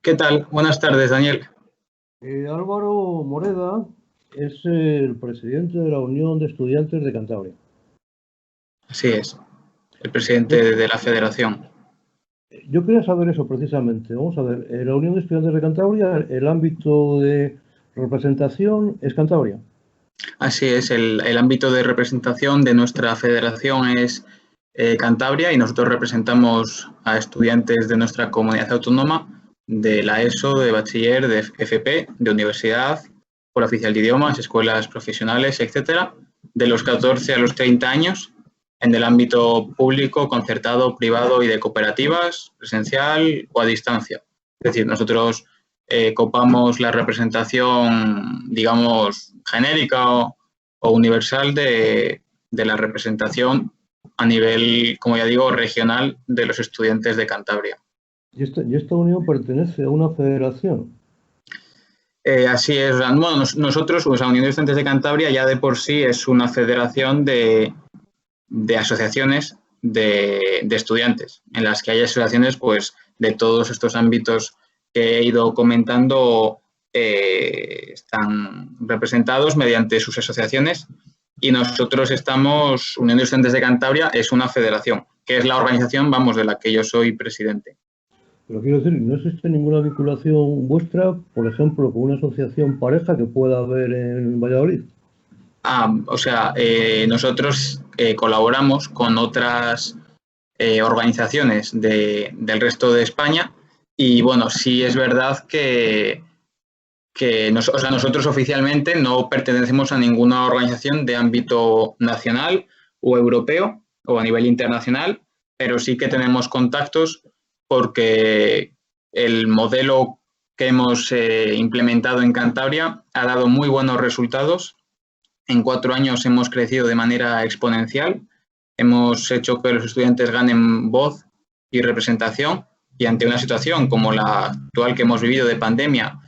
¿Qué tal? Buenas tardes, Daniel. Álvaro Moreda es el presidente de la Unión de Estudiantes de Cantabria. Así es, el presidente de la federación. Yo quería saber eso precisamente. Vamos a ver, la Unión de Estudiantes de Cantabria, el ámbito de representación es Cantabria. Así es, el ámbito de representación de nuestra federación es Cantabria y nosotros representamos a estudiantes de nuestra comunidad autónoma, de la ESO, de bachiller, de FP, de universidad, por oficial de idiomas, escuelas profesionales, etcétera, de los 14 a los 30 años, en el ámbito público, concertado, privado y de cooperativas, presencial o a distancia. Es decir, nosotros copamos la representación, digamos, genérica o universal de la representación a nivel, como ya digo, regional de los estudiantes de Cantabria. ¿Y esta unión pertenece a una federación? Así es. Bueno, nosotros, la Unión de Estudiantes de Cantabria ya de por sí es una federación de asociaciones de estudiantes, en las que hay asociaciones pues, de todos estos ámbitos que he ido comentando, están representados mediante sus asociaciones y nosotros estamos, Unión de Estudiantes de Cantabria es una federación, que es la organización, vamos, de la que yo soy presidente. Pero quiero decir, ¿no existe ninguna vinculación vuestra, por ejemplo, con una asociación pareja que pueda haber en Valladolid? Nosotros colaboramos con otras organizaciones del resto de España y, bueno, sí es verdad que nosotros oficialmente no pertenecemos a ninguna organización de ámbito nacional o europeo o a nivel internacional, pero sí que tenemos contactos porque el modelo que hemos implementado en Cantabria ha dado muy buenos resultados. En 4 años hemos crecido de manera exponencial, hemos hecho que los estudiantes ganen voz y representación y ante una situación como la actual que hemos vivido de pandemia,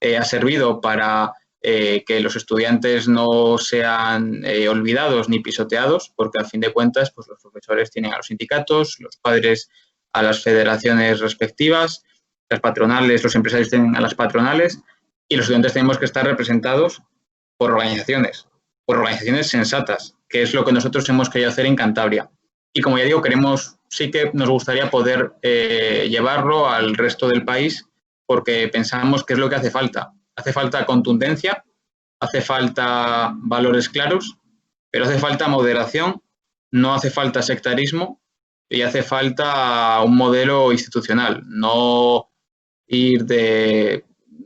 ha servido para que los estudiantes no sean olvidados ni pisoteados, porque a fin de cuentas pues, los profesores tienen a los sindicatos, los padres a las federaciones respectivas, las patronales, los empresarios tienen a las patronales y los estudiantes tenemos que estar representados por organizaciones sensatas, que es lo que nosotros hemos querido hacer en Cantabria. Y como ya digo, sí que nos gustaría poder llevarlo al resto del país porque pensamos que es lo que hace falta. Hace falta contundencia, hace falta valores claros, pero hace falta moderación, no hace falta sectarismo y hace falta un modelo institucional, no ir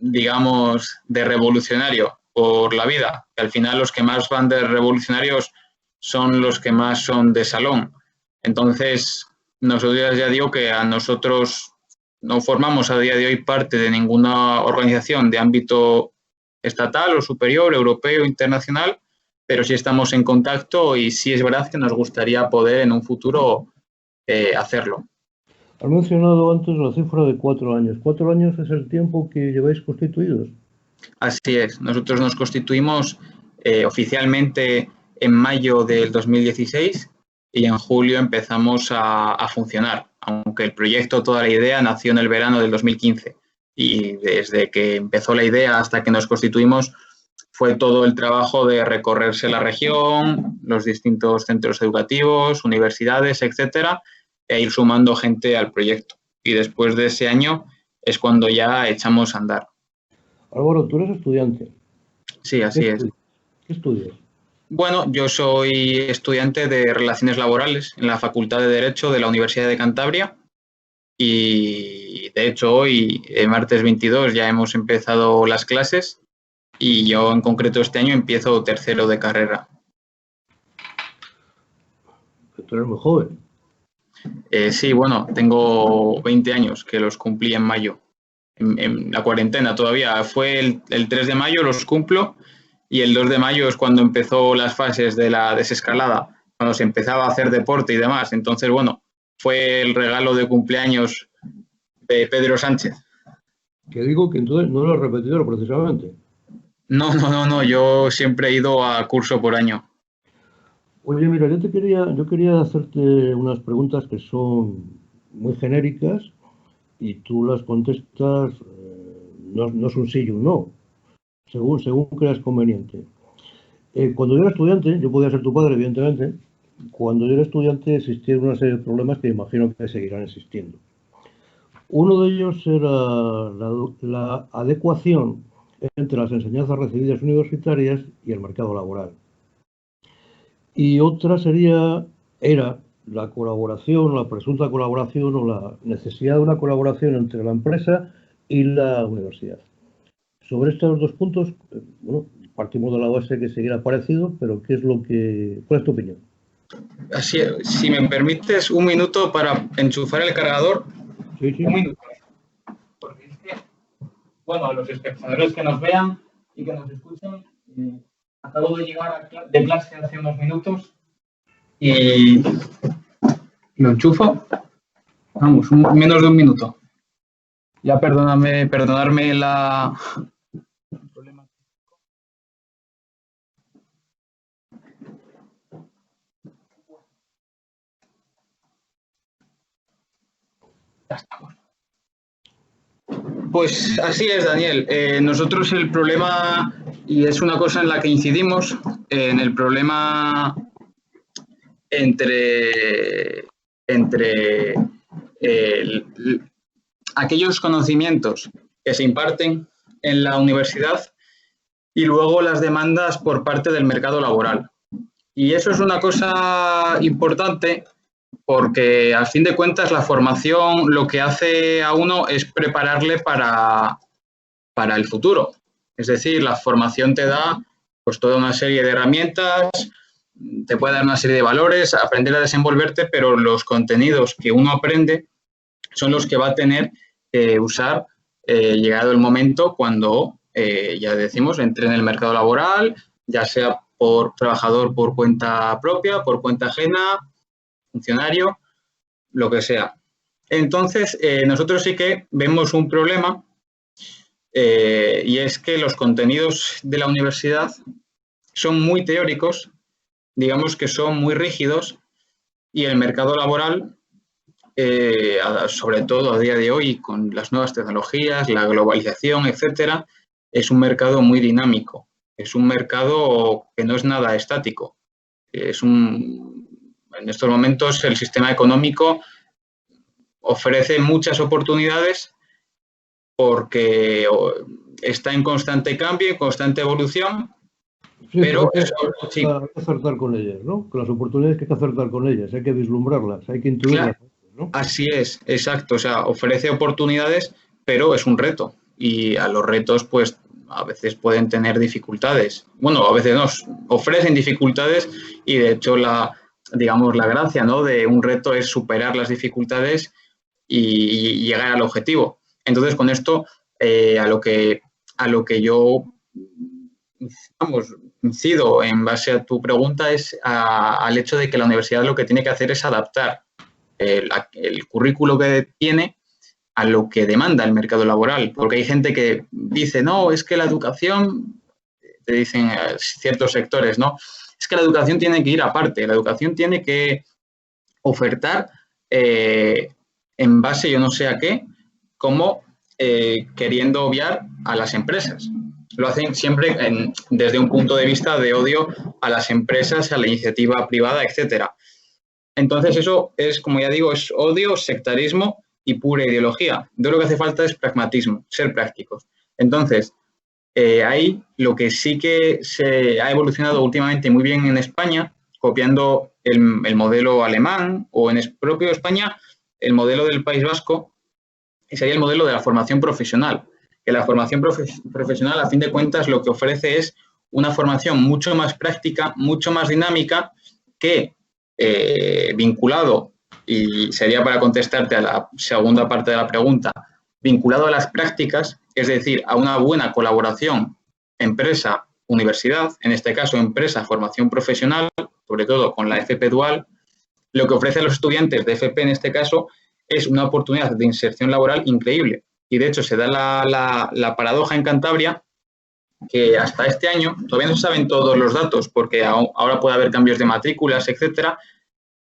digamos, de revolucionario por la vida, que al final los que más van de revolucionarios son los que más son de salón. Entonces, nosotros ya digo que a nosotros no formamos a día de hoy parte de ninguna organización de ámbito estatal o superior, europeo, internacional, pero sí estamos en contacto y sí es verdad que nos gustaría poder en un futuro hacerlo. Has mencionado antes la cifra de 4 años. ¿4 años es el tiempo que lleváis constituidos? Así es. Nosotros nos constituimos oficialmente en mayo del 2016 y en julio empezamos a funcionar, aunque el proyecto, toda la idea, nació en el verano del 2015. Y desde que empezó la idea hasta que nos constituimos fue todo el trabajo de recorrerse la región, los distintos centros educativos, universidades, etcétera, e ir sumando gente al proyecto. Y después de ese año es cuando ya echamos a andar. Álvaro, tú eres estudiante. Sí, así es. ¿Qué estudias? Bueno, yo soy estudiante de Relaciones Laborales en la Facultad de Derecho de la Universidad de Cantabria y, de hecho, hoy, martes 22, ya hemos empezado las clases y yo, en concreto, este año empiezo tercero de carrera. Tú eres muy joven. Sí, bueno, tengo 20 años, que los cumplí en mayo, en la cuarentena todavía. Fue el 3 de mayo, los cumplo, y el 2 de mayo es cuando empezó las fases de la desescalada, cuando se empezaba a hacer deporte y demás. Entonces, bueno, fue el regalo de cumpleaños de Pedro Sánchez. Que digo que entonces no lo has repetido precisamente. No, yo siempre he ido a curso por año. Oye, mira, yo quería hacerte unas preguntas que son muy genéricas y tú las contestas no es un sí y un no, según creas conveniente. Cuando yo era estudiante, yo podía ser tu padre, evidentemente, cuando yo era estudiante existían una serie de problemas que imagino que seguirán existiendo. Uno de ellos era la adecuación entre las enseñanzas recibidas universitarias y el mercado laboral. Y otra era la colaboración, la presunta colaboración o la necesidad de una colaboración entre la empresa y la universidad. Sobre estos dos puntos, bueno, partimos de la base que seguirá parecido, pero ¿cuál es tu opinión? Así, si me permites un minuto para enchufar el cargador. Sí, sí. Un minuto. Porque es que, bueno, los espectadores que nos vean y que nos escuchen, acabo de llegar de clase hace unos minutos y lo enchufo. Vamos, menos de un minuto. Ya perdonarme la... Ya estamos. Pues así es, Daniel. Nosotros el problema, y es una cosa en la que incidimos, en el problema entre aquellos conocimientos que se imparten en la universidad y luego las demandas por parte del mercado laboral. Y eso es una cosa importante porque, al fin de cuentas, la formación lo que hace a uno es prepararle para el futuro. Es decir, la formación te da pues toda una serie de herramientas, te puede dar una serie de valores, aprender a desenvolverte, pero los contenidos que uno aprende son los que va a tener que usar llegado el momento cuando, ya decimos, entre en el mercado laboral, ya sea por trabajador por cuenta propia, por cuenta ajena, funcionario, lo que sea. Entonces, nosotros sí que vemos un problema y es que los contenidos de la universidad son muy teóricos, digamos que son muy rígidos y el mercado laboral, sobre todo a día de hoy con las nuevas tecnologías, la globalización, etcétera, es un mercado muy dinámico, es un mercado que no es nada estático. En estos momentos el sistema económico ofrece muchas oportunidades porque está en constante cambio, en constante evolución, sí, pero hay que acertar con ellas, ¿no? Con las oportunidades que hay que acertar con ellas, hay que vislumbrarlas, hay que intuirlas, ¿no? Así es, exacto. O sea, ofrece oportunidades, pero es un reto. Y a los retos, pues, a veces pueden tener dificultades. Bueno, a veces no, ofrecen dificultades y, de hecho, digamos, la gracia, ¿no?, de un reto es superar las dificultades y llegar al objetivo. Entonces, con esto, a lo que yo, vamos, incido en base a tu pregunta es al hecho de que la universidad lo que tiene que hacer es adaptar el currículo que tiene a lo que demanda el mercado laboral, porque hay gente que dice, no, es que la educación, te dicen ciertos sectores, no, es que la educación tiene que ir aparte, la educación tiene que ofertar en base yo no sé a qué, como queriendo obviar a las empresas. Lo hacen siempre desde un punto de vista de odio a las empresas, a la iniciativa privada, etcétera. Entonces eso es, como ya digo, es odio, sectarismo y pura ideología. De lo que hace falta es pragmatismo, ser prácticos. Entonces, ahí lo que sí que se ha evolucionado últimamente muy bien en España, copiando el modelo alemán o en propio España, el modelo del País Vasco, sería el modelo de la formación profesional. Que la formación profesional, a fin de cuentas, lo que ofrece es una formación mucho más práctica, mucho más dinámica, que vinculado, y sería para contestarte a la segunda parte de la pregunta, vinculado a las prácticas, es decir, a una buena colaboración empresa-universidad, en este caso empresa-formación profesional, sobre todo con la FP Dual, lo que ofrece a los estudiantes de FP en este caso es una oportunidad de inserción laboral increíble. Y de hecho se da la paradoja en Cantabria que hasta este año, todavía no se saben todos los datos porque ahora puede haber cambios de matrículas, etcétera,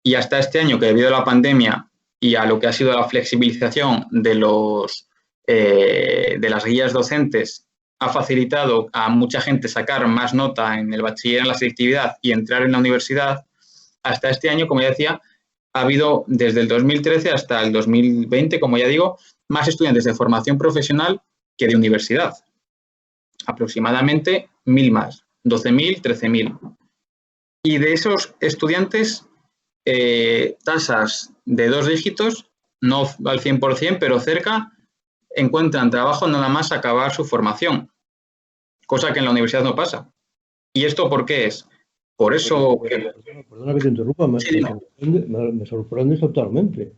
y hasta este año, que debido a la pandemia y a lo que ha sido la flexibilización de los de las guías docentes ha facilitado a mucha gente sacar más nota en el bachiller en la selectividad y entrar en la universidad, hasta este año, como ya decía, ha habido desde el 2013 hasta el 2020, como ya digo, más estudiantes de formación profesional que de universidad. Aproximadamente 1.000 más, 12.000, 13.000. Y de esos estudiantes, tasas de 2 dígitos, no al 100%, pero cerca, encuentran trabajo nada más acabar su formación, cosa que en la universidad no pasa. ¿Y esto por qué es? Por eso... Perdona que te interrumpa, me sorprende totalmente.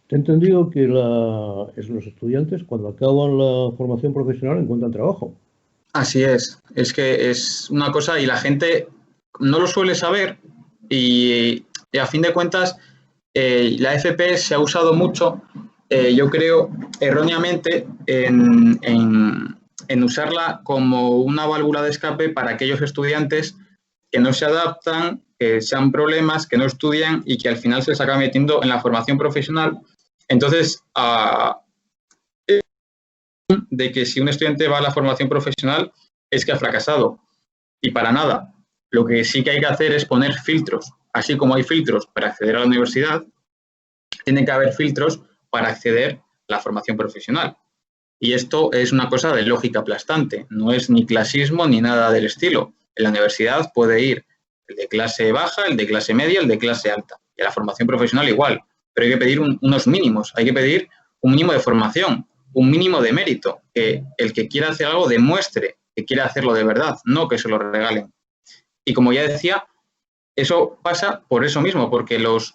Te he entendido que los estudiantes, cuando acaban la formación profesional, encuentran trabajo. Así es que es una cosa y la gente no lo suele saber y a fin de cuentas la FP se ha usado mucho, yo creo, erróneamente en usarla como una válvula de escape para aquellos estudiantes que no se adaptan, que sean problemas, que no estudian y que al final se les acaba metiendo en la formación profesional. Entonces, de que si un estudiante va a la formación profesional es que ha fracasado. Y para nada. Lo que sí que hay que hacer es poner filtros. Así como hay filtros para acceder a la universidad, tiene que haber filtros para acceder a la formación profesional. Y esto es una cosa de lógica aplastante. No es ni clasismo ni nada del estilo. En la universidad puede ir el de clase baja, el de clase media, el de clase alta. Y a la formación profesional igual. Pero hay que pedir unos mínimos. Hay que pedir un mínimo de formación, un mínimo de mérito, que el que quiera hacer algo demuestre que quiere hacerlo de verdad, no que se lo regalen. Y como ya decía, eso pasa por eso mismo, porque los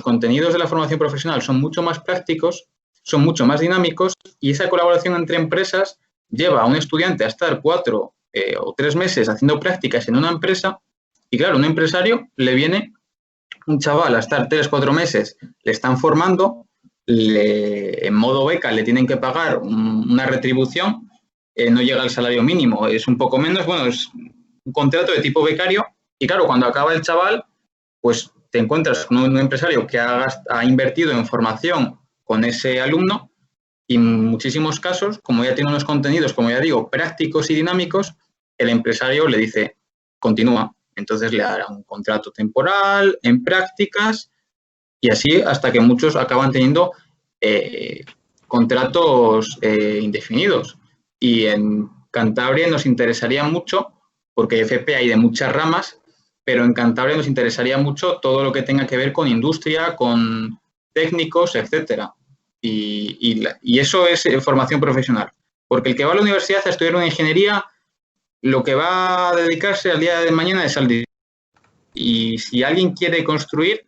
contenidos de la formación profesional son mucho más prácticos, son mucho más dinámicos y esa colaboración entre empresas lleva a un estudiante a estar 4 o 3 meses haciendo prácticas en una empresa y claro, a un empresario le viene un chaval a estar 3 o 4 meses, le están formando, en modo beca le tienen que pagar una retribución, no llega al salario mínimo, es un poco menos, bueno, es un contrato de tipo becario y claro, cuando acaba el chaval, pues te encuentras con un empresario que ha invertido en formación con ese alumno y en muchísimos casos, como ya tiene unos contenidos, como ya digo, prácticos y dinámicos, el empresario le dice, continúa. Entonces le dará un contrato temporal, en prácticas y así hasta que muchos acaban teniendo contratos indefinidos. Y en Cantabria nos interesaría mucho, porque FP hay de muchas ramas, pero en Cantabria nos interesaría mucho todo lo que tenga que ver con industria, con técnicos, etcétera. Y eso es formación profesional. Porque el que va a la universidad a estudiar una ingeniería, lo que va a dedicarse al día de mañana es al diseño. Y si alguien quiere construir,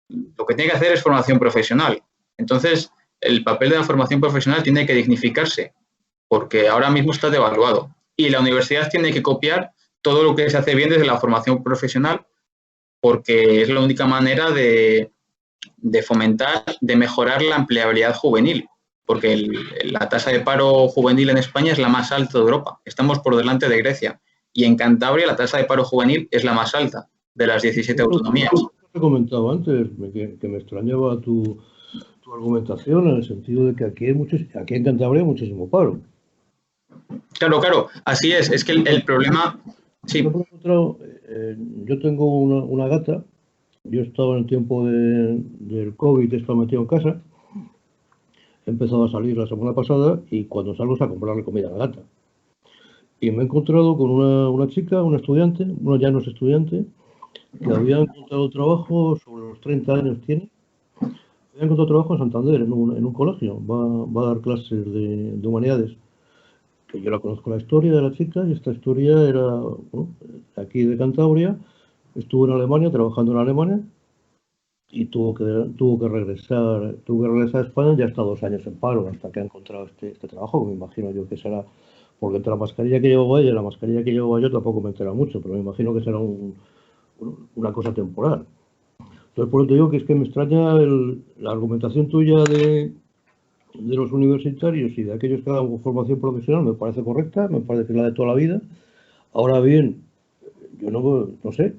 lo que tiene que hacer es formación profesional. Entonces, el papel de la formación profesional tiene que dignificarse, porque ahora mismo está devaluado. Y la universidad tiene que copiar todo lo que se hace bien desde la formación profesional, porque es la única manera de fomentar, de mejorar la empleabilidad juvenil, porque la tasa de paro juvenil en España es la más alta de Europa. Estamos por delante de Grecia. Y en Cantabria la tasa de paro juvenil es la más alta de las 17 autonomías. Te comentaba antes que me extrañaba tu argumentación en el sentido de que aquí en Cantabria hay muchísimo paro. Claro, así es. Es que el problema... Sí. Yo tengo una gata. Yo estaba en el tiempo del COVID, estaba metido en casa. He empezado a salir la semana pasada y cuando salgo es a comprarle comida a la gata. Y me he encontrado con una chica, una estudiante, bueno, ya no es estudiante, que había encontrado trabajo, sobre los 30 años tiene, había encontrado trabajo en Santander, en un colegio, va a dar clases de humanidades. Que yo la conozco la historia de la chica y esta historia era, bueno, aquí de Cantabria, estuvo en Alemania, trabajando en Alemania y tuvo que regresar a España, ya está 2 años en paro hasta que ha encontrado este trabajo, que me imagino yo que será, porque entre la mascarilla que llevaba ella y la mascarilla que llevaba yo tampoco me entera mucho, pero me imagino que será una cosa temporal. Entonces, por eso te digo que es que me extraña la argumentación tuya de los universitarios y de aquellos que hagan formación profesional, me parece correcta, me parece que es la de toda la vida. Ahora bien, yo no sé,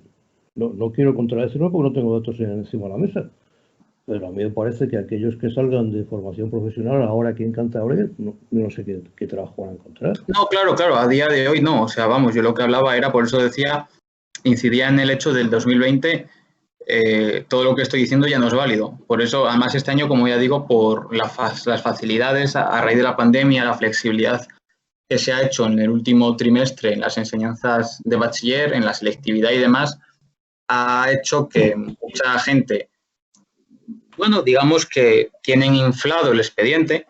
no quiero contradecirme porque no tengo datos encima de la mesa, Pero a mí me parece que aquellos que salgan de formación profesional ahora aquí en Cantabria, no sé qué trabajo van a encontrar. No, claro, a día de hoy no. O sea, vamos, yo lo que hablaba era, por eso decía, incidía en el hecho del 2020, todo lo que estoy diciendo ya no es válido. Por eso, además, este año, como ya digo, por las facilidades a raíz de la pandemia, la flexibilidad que se ha hecho en el último trimestre en las enseñanzas de bachiller, en la selectividad y demás, ha hecho que mucha gente, bueno, digamos que tienen inflado el expediente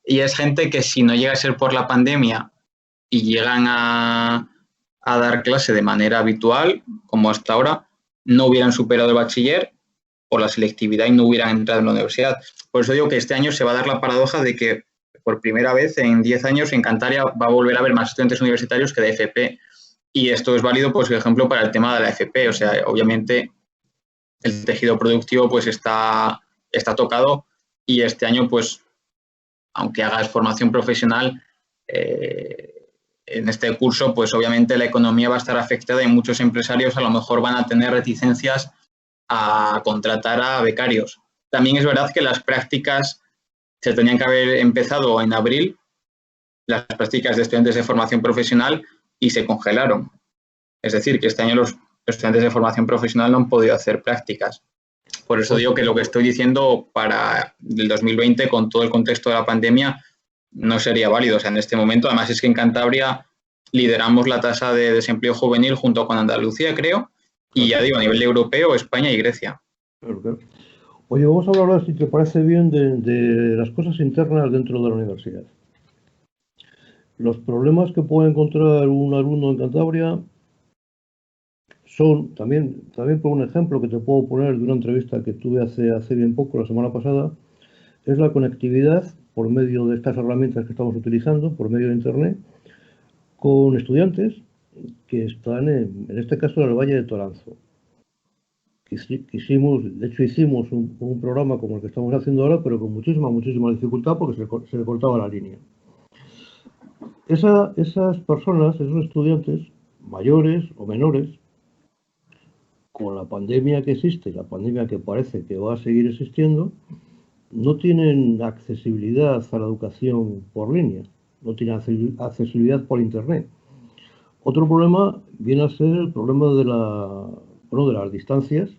y es gente que si no llega a ser por la pandemia y llegan a dar clase de manera habitual, como hasta ahora, no hubieran superado el bachiller por la selectividad y no hubieran entrado en la universidad. Por eso digo que este año se va a dar la paradoja de que por primera vez en 10 años en Cantabria va a volver a haber más estudiantes universitarios que de FP. Y esto es válido, pues, por ejemplo, para el tema de la FP. O sea, obviamente el tejido productivo pues está tocado y este año, pues, aunque hagas formación profesional, en este curso, pues obviamente la economía va a estar afectada y muchos empresarios a lo mejor van a tener reticencias a contratar a becarios. También es verdad que las prácticas se tenían que haber empezado en abril, las prácticas de estudiantes de formación profesional, y se congelaron. Es decir, que este año los estudiantes de formación profesional no han podido hacer prácticas. Por eso digo que lo que estoy diciendo para el 2020, con todo el contexto de la pandemia, no sería válido. O sea, en este momento, además es que en Cantabria lideramos la tasa de desempleo juvenil junto con Andalucía, creo, y ya digo, a nivel europeo, España y Grecia. Claro. Oye, vamos a hablar ahora, si te parece bien, de las cosas internas dentro de la universidad. Los problemas que puede encontrar un alumno en Cantabria son, también por un ejemplo que te puedo poner de una entrevista que tuve hace bien poco, la semana pasada, es la conectividad por medio de estas herramientas que estamos utilizando, por medio de Internet, con estudiantes que están, en este caso, en el Valle de Toranzo. De hecho hicimos un programa como el que estamos haciendo ahora, pero con muchísima dificultad porque se le cortaba la línea. Esas personas, esos estudiantes, mayores o menores, con la pandemia que existe, la pandemia que parece que va a seguir existiendo, no tienen accesibilidad a la educación por línea, no tienen accesibilidad por Internet. Otro problema viene a ser el problema de las distancias,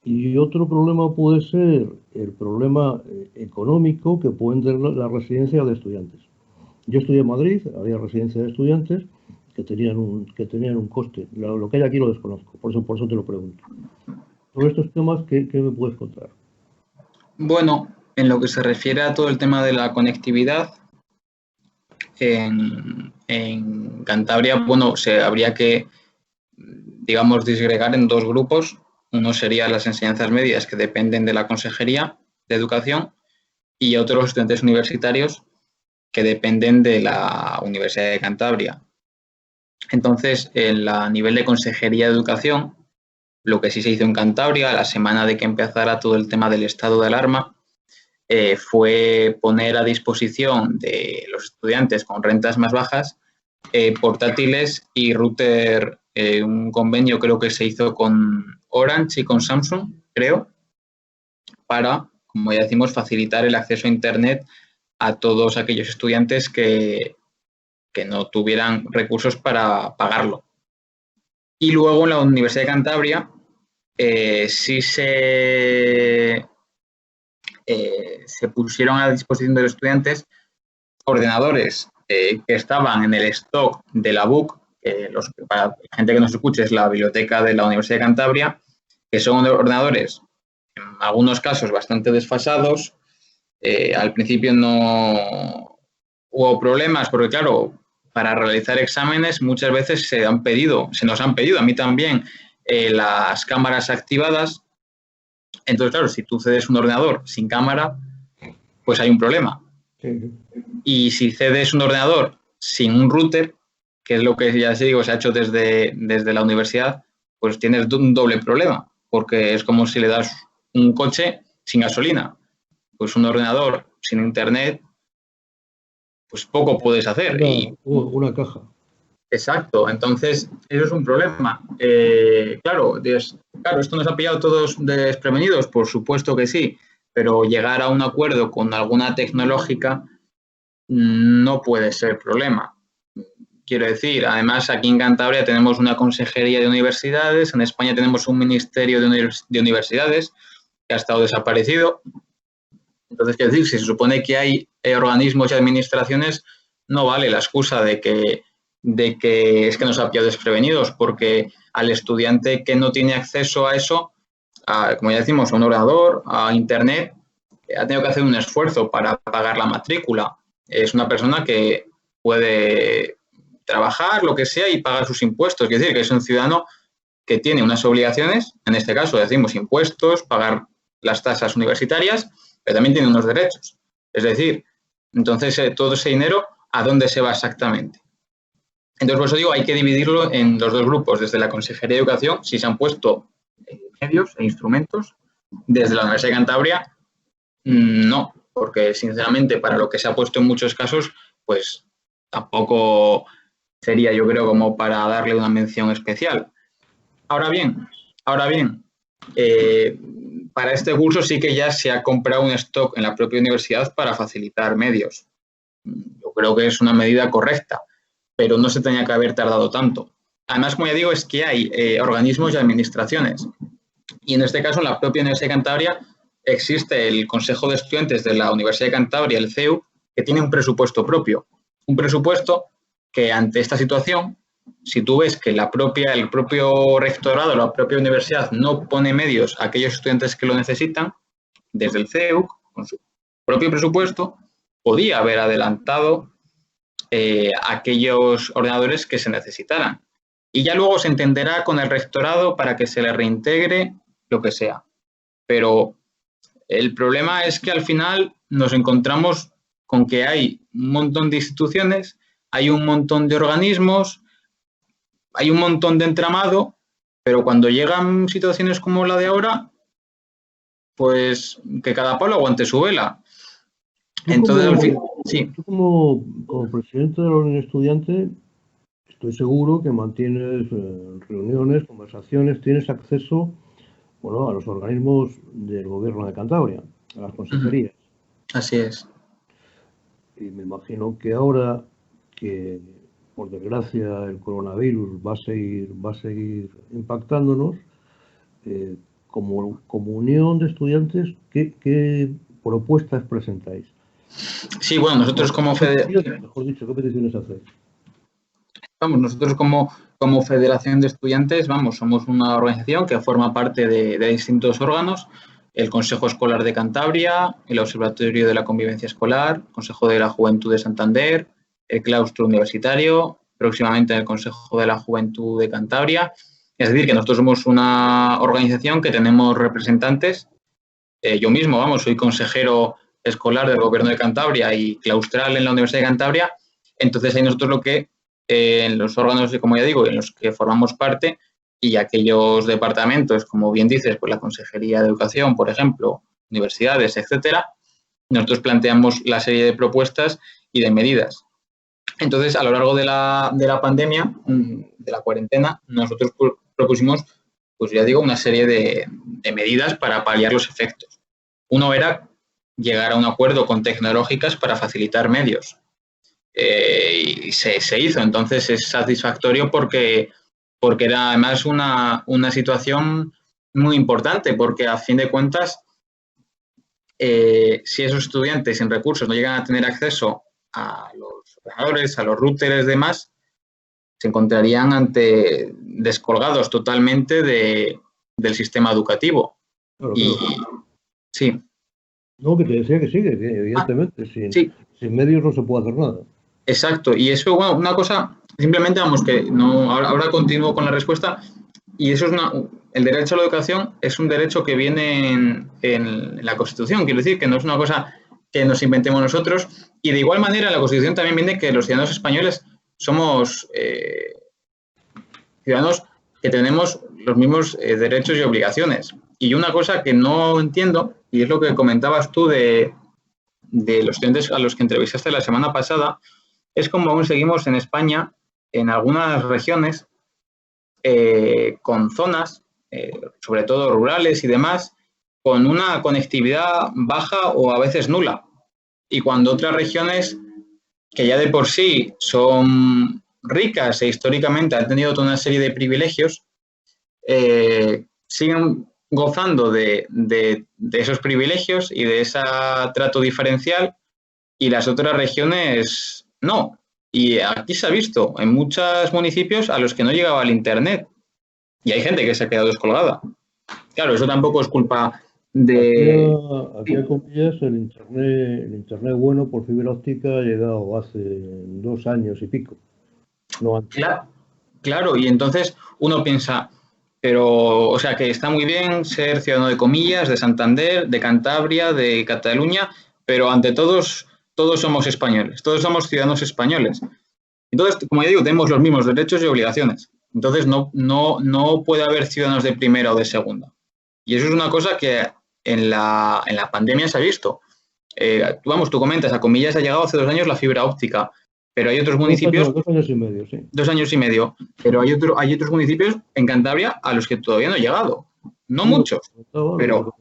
y otro problema puede ser el problema económico que pueden tener las residencias de estudiantes. Yo estudié en Madrid, había residencias de estudiantes que tenían un coste. Lo que hay aquí lo desconozco, por eso te lo pregunto. Sobre estos temas, ¿qué me puedes contar? Bueno, en lo que se refiere a todo el tema de la conectividad, en Cantabria, bueno, habría que, digamos, disgregar en dos grupos. Uno sería las enseñanzas medias, que dependen de la Consejería de Educación, y otros estudiantes universitarios que dependen de la Universidad de Cantabria. Entonces, a nivel de Consejería de Educación, lo que sí se hizo en Cantabria, la semana de que empezara todo el tema del estado de alarma, fue poner a disposición de los estudiantes con rentas más bajas portátiles y router, un convenio creo que se hizo con Orange y con Samsung, creo, para, como ya decimos, facilitar el acceso a Internet a todos aquellos estudiantes que no tuvieran recursos para pagarlo. Y luego en la Universidad de Cantabria sí se pusieron a disposición de los estudiantes ordenadores que estaban en el stock de la BUC, para la gente que nos escuche, es la biblioteca de la Universidad de Cantabria, que son ordenadores, en algunos casos, bastante desfasados. Al principio no hubo problemas, porque claro, para realizar exámenes muchas veces se nos han pedido, a mí también, las cámaras activadas. Entonces, claro, si tú cedes un ordenador sin cámara, pues hay un problema. Sí. Y si cedes un ordenador sin un router, que es lo que ya se ha hecho desde la universidad, pues tienes un doble problema, porque es como si le das un coche sin gasolina. Pues un ordenador sin internet, pues poco puedes hacer. Una caja. Exacto, entonces eso es un problema. Claro, esto nos ha pillado todos desprevenidos, por supuesto que sí, pero llegar a un acuerdo con alguna tecnológica no puede ser problema. Quiero decir, además aquí en Cantabria tenemos una consejería de universidades, en España tenemos un ministerio de universidades que ha estado desaparecido. Entonces, quiero decir, si se supone que hay organismos y administraciones, no vale la excusa de que es que nos ha pillado desprevenidos, porque al estudiante que no tiene acceso a eso, como ya decimos, a un ordenador, a Internet, ha tenido que hacer un esfuerzo para pagar la matrícula. Es una persona que puede trabajar, lo que sea, y pagar sus impuestos. Es decir, que es un ciudadano que tiene unas obligaciones, en este caso decimos impuestos, pagar las tasas universitarias, pero también tiene unos derechos. Es decir, entonces todo ese dinero, ¿a dónde se va exactamente? Entonces, por eso digo, hay que dividirlo en los dos grupos. Desde la Consejería de Educación, si se han puesto medios e instrumentos. Desde la Universidad de Cantabria, no, porque sinceramente para lo que se ha puesto en muchos casos, pues tampoco sería, yo creo, como para darle una mención especial. Ahora bien, para este curso sí que ya se ha comprado un stock en la propia universidad para facilitar medios. Yo creo que es una medida correcta, pero no se tenía que haber tardado tanto. Además, como ya digo, es que hay organismos y administraciones. Y en este caso, en la propia Universidad de Cantabria, existe el Consejo de Estudiantes de la Universidad de Cantabria, el CEU, que tiene un presupuesto propio. Un presupuesto que ante esta situación, si tú ves que el propio rectorado, la propia universidad no pone medios a aquellos estudiantes que lo necesitan, desde el CEU, con su propio presupuesto, podía haber adelantado aquellos ordenadores que se necesitaran. Y ya luego se entenderá con el rectorado para que se le reintegre lo que sea. Pero el problema es que al final nos encontramos con que hay un montón de instituciones, hay un montón de organismos, hay un montón de entramado, pero cuando llegan situaciones como la de ahora, pues que cada palo aguante su vela. Entonces, al fin, sí. Tú como presidente de la Unión Estudiante, estoy seguro que mantienes reuniones, conversaciones, tienes acceso, bueno, a los organismos del Gobierno de Cantabria, a las consejerías. Así es. Y me imagino que ahora que, por desgracia, el coronavirus va a seguir impactándonos, como unión de estudiantes, ¿qué propuestas presentáis? Sí, bueno, nosotros como federación... Mejor dicho, ¿qué peticiones hacéis? Vamos, nosotros como Federación de Estudiantes, somos una organización que forma parte de distintos órganos, el Consejo Escolar de Cantabria, el Observatorio de la Convivencia Escolar, el Consejo de la Juventud de Santander, el Claustro Universitario, próximamente el Consejo de la Juventud de Cantabria. Es decir, que nosotros somos una organización que tenemos representantes. Yo mismo, soy consejero escolar del Gobierno de Cantabria y claustral en la Universidad de Cantabria. Entonces, ahí nosotros lo que en los órganos, como ya digo, en los que formamos parte y aquellos departamentos, como bien dices, pues la Consejería de Educación, por ejemplo, universidades, etcétera, nosotros planteamos la serie de propuestas y de medidas. Entonces, a lo largo de la pandemia, de la cuarentena, nosotros propusimos, pues ya digo, una serie de medidas para paliar los efectos. Uno era llegar a un acuerdo con tecnológicas para facilitar medios. Y se hizo, entonces es satisfactorio porque era además una situación muy importante, porque a fin de cuentas, si esos estudiantes sin recursos no llegan a tener acceso a los ordenadores, a los routers y demás, se encontrarían descolgados totalmente del sistema educativo. Claro, y sí. No, que te decía que sí, que evidentemente sin medios no se puede hacer nada. Exacto, y eso, una cosa, simplemente que no, ahora continúo con la respuesta, y eso es el derecho a la educación es un derecho que viene en la Constitución, quiero decir que no es una cosa que nos inventemos nosotros, y de igual manera en la Constitución también viene que los ciudadanos españoles somos ciudadanos que tenemos los mismos derechos y obligaciones. Y una cosa que no entiendo, y es lo que comentabas tú de los estudiantes a los que entrevistaste la semana pasada, es como aún seguimos en España en algunas regiones con zonas, sobre todo rurales y demás, con una conectividad baja o a veces nula. Y cuando otras regiones que ya de por sí son ricas e históricamente han tenido toda una serie de privilegios, siguen gozando de esos privilegios y de ese trato diferencial, y las otras regiones no. Y aquí se ha visto en muchos municipios a los que no llegaba el internet y hay gente que se ha quedado descolgada. Claro, eso tampoco es culpa de... Aquí a comillas, el internet bueno por fibra óptica ha llegado hace 2 años y pico, no antes. Claro, y entonces uno piensa, pero, o sea, que está muy bien ser ciudadano de Comillas, de Santander, de Cantabria, de Cataluña, pero ante todos somos españoles, todos somos ciudadanos españoles. Entonces, como ya digo, tenemos los mismos derechos y obligaciones. Entonces, no puede haber ciudadanos de primera o de segunda. Y eso es una cosa que en la pandemia se ha visto. Tú comentas, a Comillas ha llegado hace 2 años la fibra óptica, pero hay otros municipios... 2 años y medio, sí. 2 años y medio, pero hay otros municipios en Cantabria a los que todavía no ha llegado. No muchos, pero...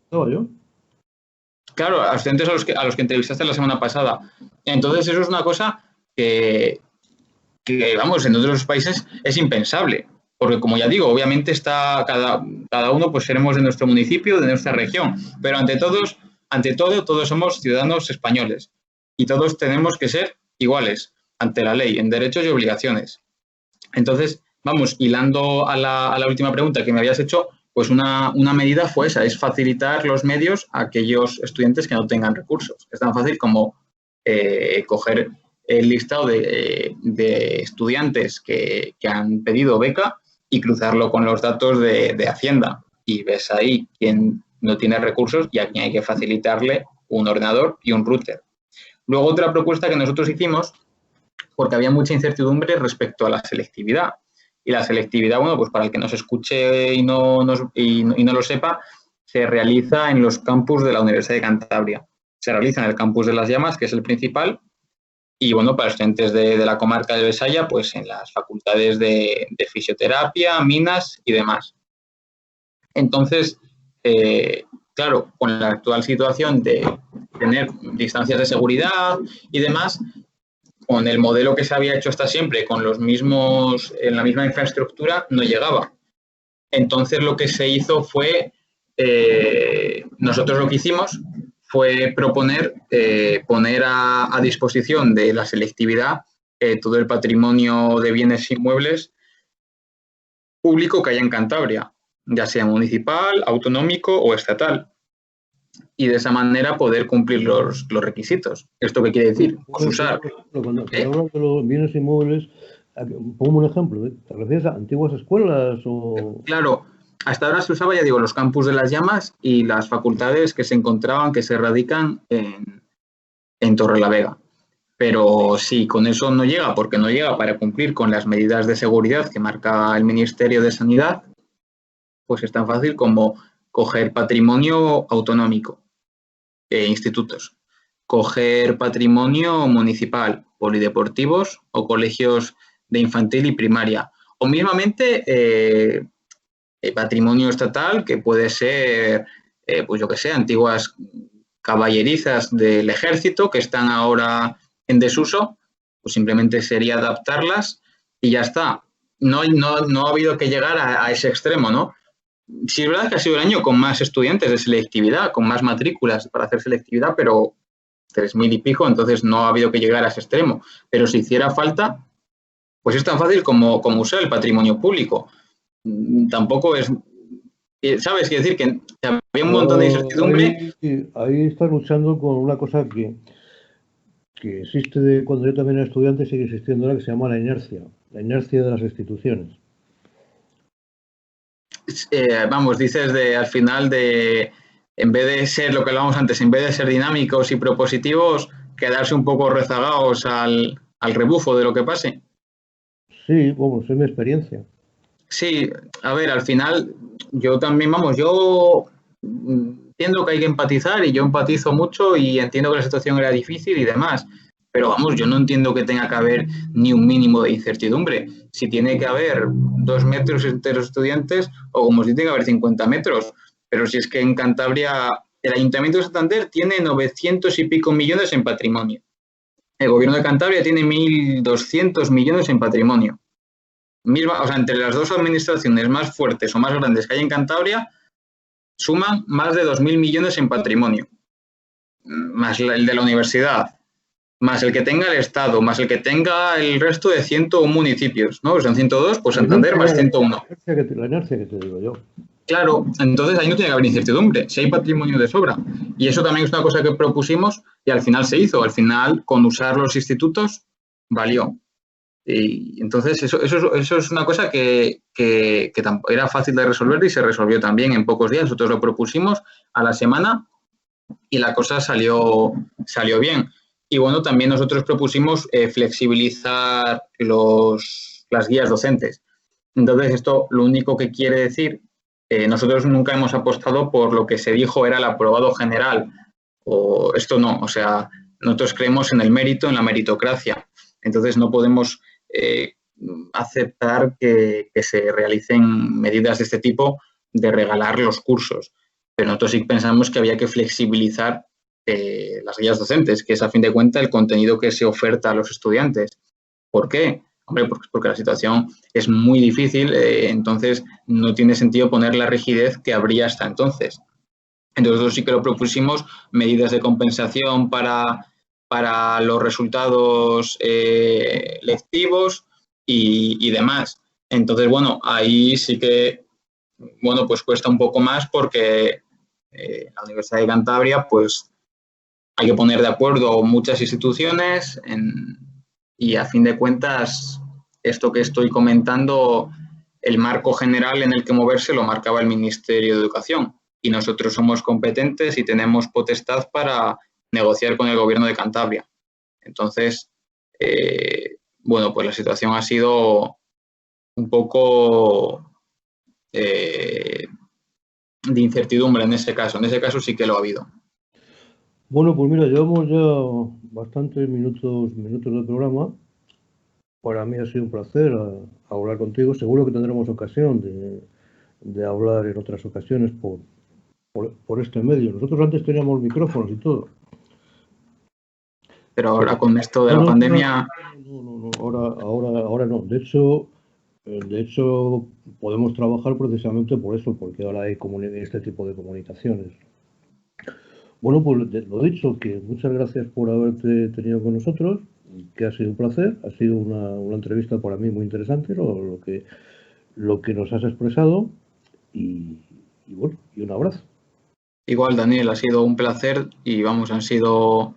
Claro, asistentes a los que entrevistaste la semana pasada. Entonces, eso es una cosa que vamos, en otros países es impensable. Porque, como ya digo, obviamente está cada uno, pues seremos de nuestro municipio, de nuestra región. Pero ante todo, todos somos ciudadanos españoles. Y todos tenemos que ser iguales ante la ley, en derechos y obligaciones. Entonces, vamos, hilando a la última pregunta que me habías hecho, pues una medida fue esa, es facilitar los medios a aquellos estudiantes que no tengan recursos. Es tan fácil como coger el listado de estudiantes que han pedido beca y cruzarlo con los datos de Hacienda. Y ves ahí quién no tiene recursos y a quién hay que facilitarle un ordenador y un router. Luego, otra propuesta que nosotros hicimos, porque había mucha incertidumbre respecto a la selectividad. Y la selectividad, bueno, pues para el que nos escuche y no lo sepa, se realiza en los campus de la Universidad de Cantabria. Se realiza en el campus de Las Llamas, que es el principal, y bueno, para estudiantes de la comarca de Besaya, pues en las facultades de fisioterapia, minas y demás. Entonces, claro, con la actual situación de tener distancias de seguridad y demás, con el modelo que se había hecho hasta siempre, con en la misma infraestructura, no llegaba. Entonces, lo que se hizo fue, nosotros lo que hicimos fue proponer poner a disposición de la selectividad todo el patrimonio de bienes inmuebles público que haya en Cantabria, ya sea municipal, autonómico o estatal. Y de esa manera poder cumplir los requisitos. ¿Esto qué quiere decir? Pues usar... Cuando hablas de los bienes inmuebles, pongo un ejemplo, ¿te refieres a antiguas escuelas o...? Claro, hasta ahora se usaba, ya digo, los campus de Las Llamas y las facultades que se radican en Torrelavega. Pero si con eso no llega, porque no llega para cumplir con las medidas de seguridad que marca el Ministerio de Sanidad, pues es tan fácil como coger patrimonio autonómico, institutos, coger patrimonio municipal, polideportivos o colegios de infantil y primaria, o mismamente patrimonio estatal, que puede ser, pues yo que sé, antiguas caballerizas del ejército que están ahora en desuso, pues simplemente sería adaptarlas y ya está. No ha habido que llegar a ese extremo, ¿no? Sí, es verdad que ha sido el año con más estudiantes de selectividad, con más matrículas para hacer selectividad, pero 3.000 y pico, entonces no ha habido que llegar a ese extremo. Pero si hiciera falta, pues es tan fácil como usar el patrimonio público. Tampoco es... ¿Sabes? Quiero decir que había un montón de incertidumbre. Ahí estás luchando con una cosa que existe cuando yo también era estudiante, sigue existiendo ahora, que se llama la inercia de las instituciones. Vamos, dices al final en vez de ser lo que hablábamos antes, en vez de ser dinámicos y propositivos, quedarse un poco rezagados al rebufo de lo que pase. Sí, vamos, es mi experiencia. Sí, a ver, al final yo también, yo entiendo que hay que empatizar y yo empatizo mucho y entiendo que la situación era difícil y demás, Pero vamos, yo no entiendo que tenga que haber ni un mínimo de incertidumbre. Si tiene que haber 2 metros entre los estudiantes o como si tiene que haber 50 metros. Pero si es que en Cantabria el Ayuntamiento de Santander tiene 900 y pico millones en patrimonio. El Gobierno de Cantabria tiene 1.200 millones en patrimonio. O sea, entre las dos administraciones más fuertes o más grandes que hay en Cantabria, suman más de 2.000 millones en patrimonio. Más el de la universidad, más el que tenga el Estado, más el que tenga el resto de 101 municipios, ¿no? Son 102, pues Santander más 101. La inercia que te digo yo. Claro, entonces ahí no tiene que haber incertidumbre, si hay patrimonio de sobra. Y eso también es una cosa que propusimos y al final se hizo. Al final, con usar los institutos, valió. Y entonces eso es una cosa que era fácil de resolver y se resolvió también en pocos días. Nosotros lo propusimos a la semana y la cosa salió bien. Y bueno, también nosotros propusimos flexibilizar las guías docentes. Entonces esto lo único que quiere decir, nosotros nunca hemos apostado por lo que se dijo era el aprobado general, o esto no, o sea, nosotros creemos en el mérito, en la meritocracia. Entonces no podemos aceptar que se realicen medidas de este tipo de regalar los cursos. Pero nosotros sí pensamos que había que flexibilizar las guías docentes, que es a fin de cuentas el contenido que se oferta a los estudiantes. ¿Por qué? Hombre, porque la situación es muy difícil, entonces no tiene sentido poner la rigidez que habría hasta entonces. Entonces nosotros sí que lo propusimos, medidas de compensación para los resultados lectivos y demás. Entonces, bueno, ahí sí que, bueno, pues cuesta un poco más porque la Universidad de Cantabria, pues hay que poner de acuerdo muchas instituciones y a fin de cuentas, esto que estoy comentando, el marco general en el que moverse lo marcaba el Ministerio de Educación y nosotros somos competentes y tenemos potestad para negociar con el Gobierno de Cantabria. Entonces, bueno, pues la situación ha sido un poco de incertidumbre en ese caso. En ese caso sí que lo ha habido. Bueno, pues mira, llevamos ya bastantes minutos del programa. Para mí ha sido un placer hablar contigo. Seguro que tendremos ocasión de hablar en otras ocasiones por este medio. Nosotros antes teníamos micrófonos y todo. Pero ahora con esto de la pandemia... No, ahora no. De hecho, podemos trabajar precisamente por eso, porque ahora hay este tipo de comunicaciones. Bueno, pues lo dicho, que muchas gracias por haberte tenido con nosotros, que ha sido un placer, ha sido una entrevista para mí muy interesante, lo que nos has expresado, y bueno, y un abrazo. Igual, Daniel, ha sido un placer y vamos, han sido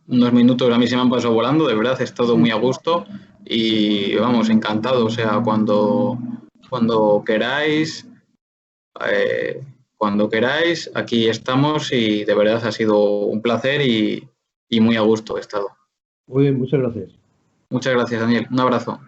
unos minutos, a mí se me han pasado volando, de verdad, he estado muy a gusto y vamos, encantado, o sea, cuando queráis, aquí estamos y de verdad ha sido un placer y muy a gusto he estado. Muy bien, muchas gracias. Muchas gracias, Daniel. Un abrazo.